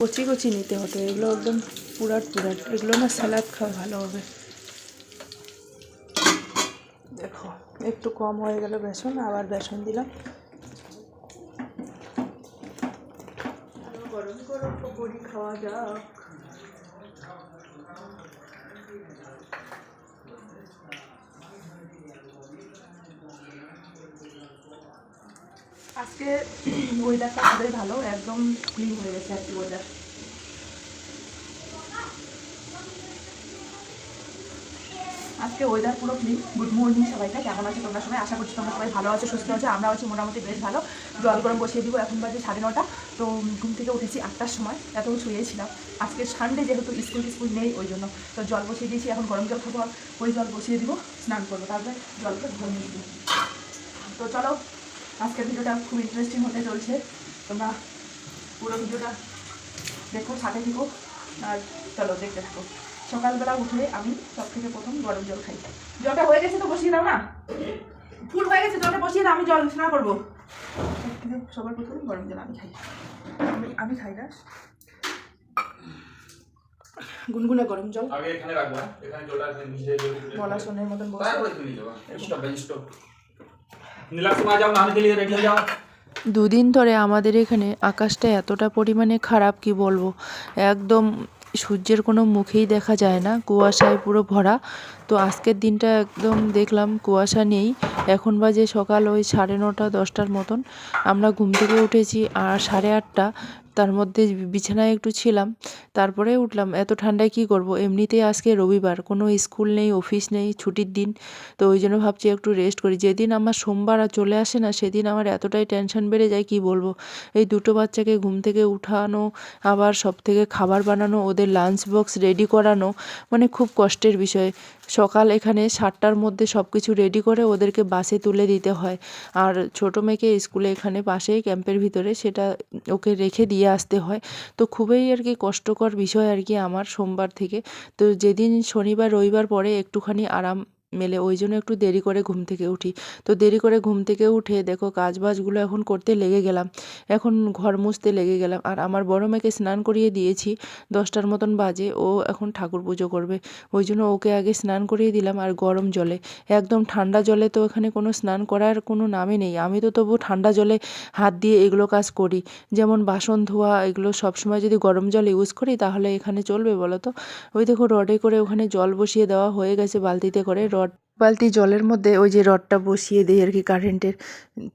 কচি কচি নিতে হতো, এগুলো একদম পুরাট পুরাট, এগুলো না স্যালাড খাওয়া ভালো হবে। দেখো একটু কম হয়ে গেল বেসন, আবার বেসন দিলাম। গরম গরম পকোড়ি খাওয়া যাক। আজকে ওয়েদারটা খুবই ভালো, একদম ক্লিন হয়ে গেছে আর কি ওয়েদার। আজকে ওয়েদার পুরো ক্লিন। গুড মর্নিং সবাইকে, কেমন আছে তোমরা সবাই? আশা করছি তোমরা সবাই ভালো আছো, সুস্থ আছো। আমরা আছি মোটামুটি বেশ ভালো। জল গরম বসিয়ে দিব, এখন বাজে 9:30। তো ঘুম থেকে উঠেছি 8টার সময়, এত শুয়েছিলাম। আজকে সানডে যেহেতু স্কুল নেই ওই জন্য, তো জল বসিয়ে দিয়েছি। এখন গরম জল খাবো, ওই জল বসিয়ে দিব, স্নান করবো, তারপরে জলটা ধরে নিয়ে দিব। তো চলো, আজকের ভিডিওটা খুব ইন্টারেস্টিং হতে চলছে, তোমরা পুরো ভিডিওটা দেখো, সাথে থেকো, আর চলো দেখতে থাকো। সকালবেলা উঠে আমি সব থেকে প্রথম গরম জল খাই। জলটা হয়ে গেছে তো বসিয়ে দাও না, ফুল হয়ে গেছে, জলটা বসিয়ে দাও, আমি জল স্নান করবো। সবার প্রথম গরম জল আমি খাই, আমি খাই না গুনগুনে গরম জল। আগে এখানে রাখবো, এখানে জলটা নিচে বলা শোনের মতন বসে, তারপরে তুমি যাও স্টপ নীলাক্ষী যাও, নাহলে দিলে রেডি হয়ে যাও। দুদিন ধরে আমাদের এখানে আকাশটা এতটা পরিমাণে খারাপ, কি বলবো, একদম সূর্যের কোনো মুখেই দেখা যায় না, কুয়াশায় পুরো ভরা। তো আজকের দিনটা একদম দেখলাম কুয়াশা নেই। এখন বাজে সকাল ওই 9:30 10টার মতন। আমরা ঘুম থেকে উঠেছি আর 8:30, তার মধ্যে বিছানায় একটু ছিলাম, তারপরে উঠলাম। এত ঠান্ডায় কি করব, এমনিতেই আজকে রবিবার, কোনো স্কুল নেই, অফিস নেই, ছুটির দিন। তো ওই জন্য ভাবছি একটু রেস্ট করি। যেদিন আমার সোমবার চলে আসে না, সেদিন আমার এতটাই টেনশন বেড়ে যায়, কি বলবো। এই দুটো বাচ্চাকে ঘুম থেকে উঠানো, আবার সব থেকে খাবার বানানো, ওদের লাঞ্চ বক্স রেডি করানো, মানে খুব কষ্টের বিষয়। সকাল এখানে 7টার মধ্যে সব কিছু রেডি করে ওদেরকে বাসে তুলে দিতে হয়। আর ছোটো মেয়েকে স্কুলে এখানে পাশেই ক্যাম্পের ভিতরে, সেটা ওকে রেখে দিয়ে আসতে হয়। তো খুবই আর কি কষ্টকর বিষয় আর কি আমার সোমবার থেকে। তো যেদিন শনিবার রবিবার পরে একটুখানি আরাম মেলে, ওই জন্য একটু দেরি করে ঘুম থেকে উঠি। তো দেরি করে ঘুম থেকে উঠে দেখো কাজবাজগুলো এখন করতে লেগে গেলাম। এখন ঘর মুছতে লেগে গেলাম। আর আমার বড় মেয়েকে স্নান করিয়ে দিয়েছি, 10টার মতন বাজে, ও এখন ঠাকুর পুজো করবে। ওই জন্য ওকে আগে স্নান করিয়ে দিলাম, আর গরম জলে, একদম ঠান্ডা জলে তো এখানে কোনো স্নান করার কোনো নামই নেই। আমি তো তবু ঠান্ডা জলে হাত দিয়ে এগুলো কাজ করি, যেমন বাসন ধোয়া, এগুলো সবসময় যদি গরম জল ইউজ করি তাহলে এখানে চলবে বলো তো? ওই দেখো রডে করে ওখানে জল বসিয়ে দেওয়া হয়ে গেছে, বালতিতে করে। বালতি জলের মধ্যে ওই যে রডটা বসিয়ে দিই আর কি কারেন্টের।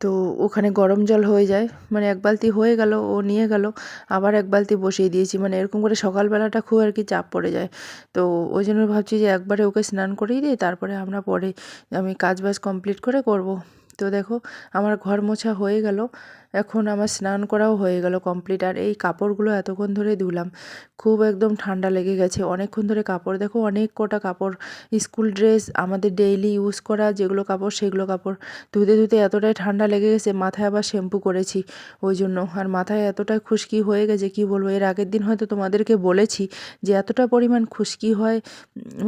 তো ওখানে গরম জল হয়ে যায়, মানে এক বালতি হয়ে গেল, ও নিয়ে গেল, আবার এক বালতি বসিয়ে দিয়েছি, মানে এরকম করে সকালবেলাটা খুব আর কি চাপ পড়ে যায়। তো ওই জন্য ভাবছি যে একবারে ওকে স্নান করিয়ে দিই, তারপরে আমরা পরে আমি কাজবাজ কমপ্লিট করে করব। তো দেখো আমার ঘর মোছা হয়ে গেল, এখন আমার স্নান করাও হয়ে গেল কমপ্লিট। আর এই কাপড়গুলো এতক্ষণ ধরে ধুলাম, খুব একদম ঠান্ডা লেগে গেছে অনেকক্ষণ ধরে। কাপড় দেখো, অনেক কটা কাপড়, স্কুল ড্রেস, আমাদের ডেইলি ইউজ করা যেগুলো কাপড়, সেগুলো কাপড় ধুতে ধুতে এতটাই ঠান্ডা লেগে গেছে, মাথায় আবার শ্যাম্পু করেছি ওই জন্য। আর মাথায় এতটাই খুশকি হয়ে গেছে, কি বলবো। এর আগের দিন হয়তো তোমাদেরকে বলেছি যে এতটা পরিমাণ খুশকি হয়,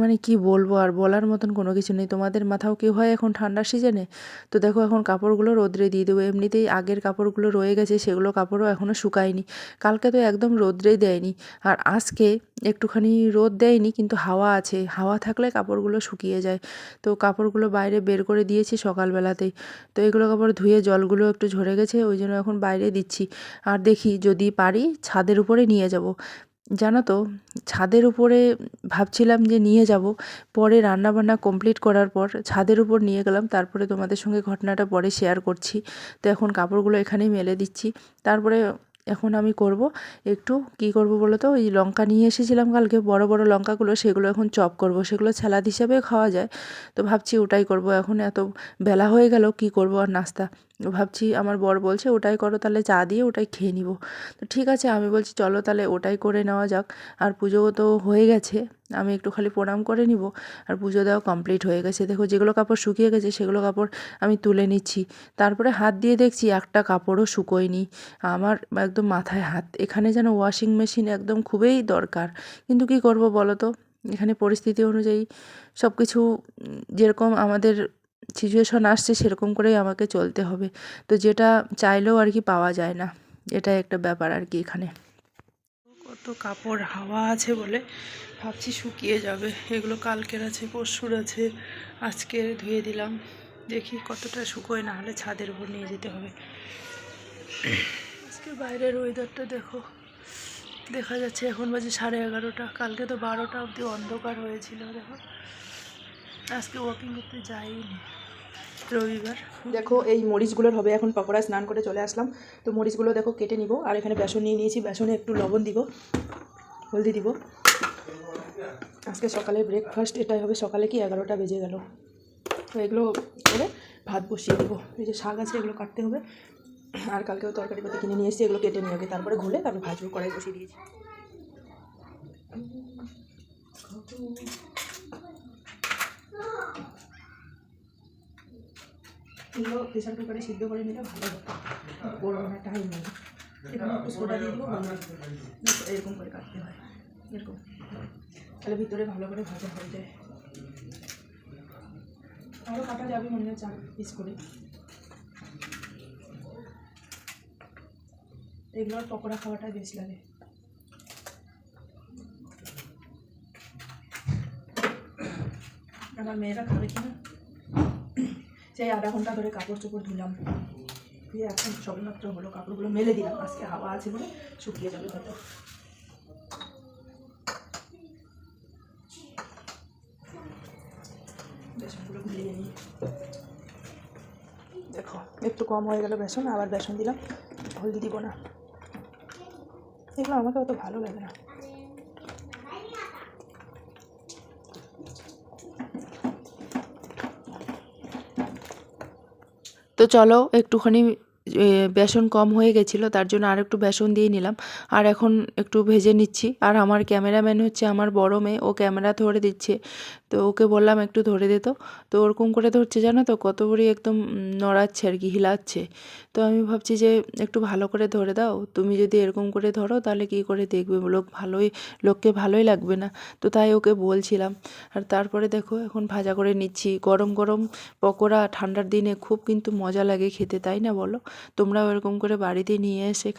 মানে কি বলবো, আর বলার মতন কোনো কিছু নেই। তোমাদের মাথাও কি হয় এখন ঠান্ডার সিজনে? তো দেখো এখন কাপড়গুলো রোদ্রে দিয়ে দেবো। এমনিতেই আগের কাপড়গুলো রয়ে গেছে, সেগুলো কাপড়ও এখনও শুকায়নি। কালকে তো একদম রোদ্রেই দেয়নি, আর আজকে একটুখানি রোদ দেয়নি, কিন্তু হাওয়া আছে, হাওয়া থাকলে কাপড়গুলো শুকিয়ে যায়। তো কাপড়গুলো বাইরে বের করে দিয়েছি সকালবেলাতেই। তো এগুলো কাপড় ধুয়ে জলগুলো একটু ঝরে গেছে, ওই জন্য এখন বাইরে দিচ্ছি। আর দেখি যদি পারি ছাদের উপরে নিয়ে যাব। জানো তো, ছাদের উপরে ভাবছিলাম যে নিয়ে যাব, পরে রান্নাবান্না কমপ্লিট করার পর ছাদের উপর নিয়ে গেলাম, তারপরে তোমাদের সঙ্গে ঘটনাটা পরে শেয়ার করছি। তো এখন কাপড়গুলো এখানেই মেলে দিচ্ছি। তারপরে এখন আমি করব একটু, কি করব বলো তো, ওই লঙ্কা নিয়ে এসেছিলাম কালকে, বড় বড় লঙ্কাগুলো, সেগুলো এখন চপ করব, সেগুলো স্যালাড হিসাবেও খাওয়া যায়। তো ভাবছি ওটাই করব। এখন এত বেলা হয়ে গেল, কি করব আর নাস্তা। ভাবছি, আমার বর বলছে ওটাই করো, তাহলে চা দিয়ে ওটাই খেয়ে নিব। তো ঠিক আছে, আমি বলছি চলো তাহলে ওটাই করে নেওয়া যাক। আর পুজো তো হয়ে গেছে, আমি একটু খালি প্রণাম করে নিব, আর পুজো দেওয়া কমপ্লিট হয়ে গেছে। দেখো যেগুলো কাপড় শুকিয়ে গেছে সেগুলো কাপড় আমি তুলে নিচ্ছি। তারপরে হাত দিয়ে দেখছি একটা কাপড়ও শুকোয়নি। আমার একদম মাথায় হাত, এখানে যেন ওয়াশিং মেশিন একদম খুবই দরকার, কিন্তু কি করব বলো তো, এখানে পরিস্থিতি অনুযায়ী সব কিছু যেরকম আমাদের সিচুয়েশন আসছে সেরকম করেই আমাকে চলতে হবে। তো যেটা চাইলেও আর কি পাওয়া যায় না, এটাই একটা ব্যাপার আর কি এখানে। তো কাপড় হাওয়া আছে বলে ভাবছি শুকিয়ে যাবে। এগুলো কালকের আছে, পরশুর আছে, আজকে ধুয়ে দিলাম। দেখি কতটা শুকোয়, না হলে ছাদের উপর নিয়ে যেতে হবে। আজকে বাইরের ওয়েদারটা দেখো, দেখা যাচ্ছে এখন বাজে 11:30। কালকে তো 12টা অবধি অন্ধকার হয়েছিল। দেখো আজকে ওয়াকিং করতে যাইনি, রবিবার। দেখো এই মরিচগুলোর হবে এখন পকোড়া। স্নান করে চলে আসলাম, তো মরিচগুলো দেখো কেটে নিব। আর এখানে বেসন নিয়ে নিয়েছি, বেসনে একটু লবণ দিব, হলদি দিব। আজকে সকালে ব্রেকফাস্ট এটাই হবে। সকালে কি 11টা বেজে গেল। তো এগুলো করে ভাত বসিয়ে দেবো। এই যে শাক আছে, এগুলো কাটতে হবে। আর কালকেও তরকারি পাতি কিনে নিয়ে এসেছি, এগুলো কেটে নিয়ে হবে, তারপরে ঘুরে তারপরে ভাজবো। কড়াই বসিয়ে দিয়েছি। এগুলো প্রেশার কুকারে সিদ্ধ করে নিলে ভালো হতো, বড় অনেক টাইম নেই। এখানে একটু সোডা দিয়ে দিব, এরকম করে কাটতে হয়, এরকম, তাহলে ভিতরে ভালো করে ভাজা হয়ে যায়। আরও কাটা যাবে মনে হয় 4 পিস করে। এগুলোর পকোড়া খাওয়াটাই বেশ লাগে। আমার মেয়েরা খাবে কিনা, সেই আধা ঘন্টা ধরে কাপড় চোপড় ধুলাম, দিয়ে এখন সবেমাত্র হলো। কাপড়গুলো মেলে দিলাম, আজকে হাওয়া আছে বলে শুকিয়ে যাবে হয়তো। বেসনগুলো গুলিয়ে নিই। দেখো একটু কম হয়ে গেল বেসন, আবার বেসন দিলাম। হলদি দিব না, এগুলো আমাকে অত ভালো লাগে না। তো চলো একটুখানি বেসন কম হয়ে গেছিলো, তার জন্য আর একটু বেসন দিয়ে নিলাম। আর এখন একটু ভেজে নিচ্ছি। আর আমার ক্যামেরাম্যান হচ্ছে আমার বড় মেয়ে, ও ক্যামেরা ধরে দিচ্ছে। তো ওকে বললাম একটু ধরে দে। তো ওরকম করে ধরছে, জানো তো কত বড়ি একদম নড়াচ্ছে আর কি, হিলাচ্ছে। তো আমি ভাবছি যে একটু ভালো করে ধরে দাও, তুমি যদি এরকম করে ধরো তাহলে কী করে দেখবে লোককে ভালোই লাগবে না। তো তাই ওকে বলছিলাম। আর তারপরে দেখো এখন ভাজা করে নিচ্ছি। গরম গরম পকোড়া ঠান্ডার দিনে খুব কিন্তু মজা লাগে খেতে, তাই না বলো? তোমরাও এরকম করে বাড়িতে নিয়ে এসে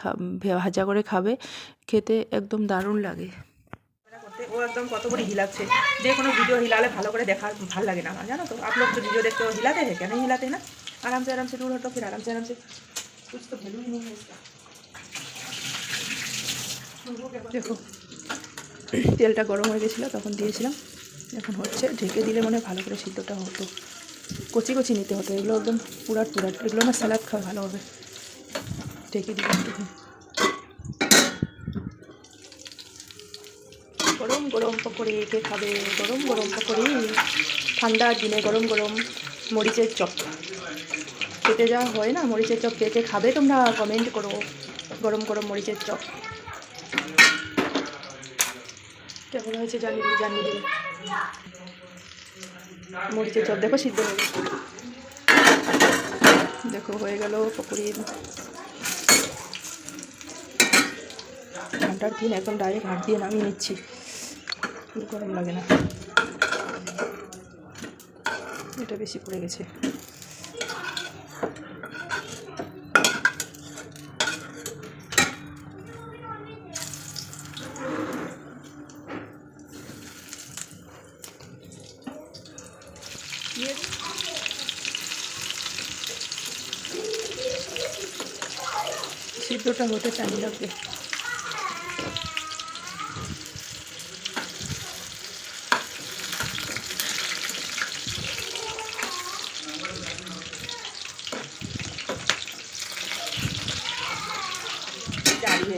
ভাজা করে খাবে, খেতে একদম দারুণ লাগে। ও একদম কত করে হিলাচ্ছে, যে কোনো ভিডিও হিলালে ভালো করে দেখা ভালো লাগে না আমার, জানো তো। आप लोग जो वीडियो देखते हो हिलाते हैं क्या? नहीं हिलाते हैं ना। आराम से दूर हटो, फिर आराम से कुछ तो वैल्यू ही नहीं है इसका। দেখো তেলটা গরম হয়ে গেছিলো, তখন দিয়েছিলাম। এখন হচ্ছে, ঢেকে দিলে মনে হয় ভালো করে সিদ্ধটা হতো। কচি কচি নিতে হতো, এগুলো একদম পুরাট। এগুলো না স্যালাড খাওয়া ভালো হবে। ঢেকে দিলাম একটু। গরম গরম পকোড়ি কে খাবে? গরম গরম পকোড়ি, ঠান্ডার দিনে গরম গরম মরিচের চপ খেতে যা হয় না। মরিচের চপ কে কে খাবে তোমরা কমেন্ট করো। গরম গরম মরিচের চপ কেমন হয়েছে জানিয়ে দিবে। মরিচের চপ দেখো সিদ্ধ হয়ে গেছে। দেখো হয়ে গেল পকোড়ি। ঠান্ডার দিন একদম ডাইরেক্ট হাত দিয়ে নামিয়ে নিচ্ছি, গরম লাগে না। এটা বেশি পড়ে গেছে। সিদ্ধটা হতে টাইম লাগবে।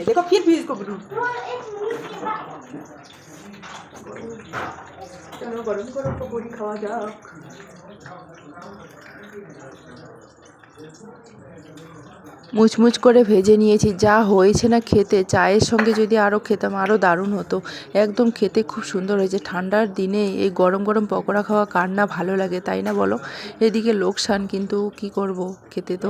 देखो फिर भी इसको चलो गरम गरम पकौड़ी खावा जाक। মুচমুচ করে ভেজে নিয়েছি, যা হয়েছে না খেতে। চায়ের সঙ্গে যদি আরও খেতাম আরও দারুণ হতো। একদম খেতে খুব সুন্দর হয়েছে। ঠান্ডার দিনে এই গরম গরম পকোড়া খাওয়া কার না ভালো লাগে, তাই না বলো? এদিকে লোকসান, কিন্তু কি করব, খেতে তো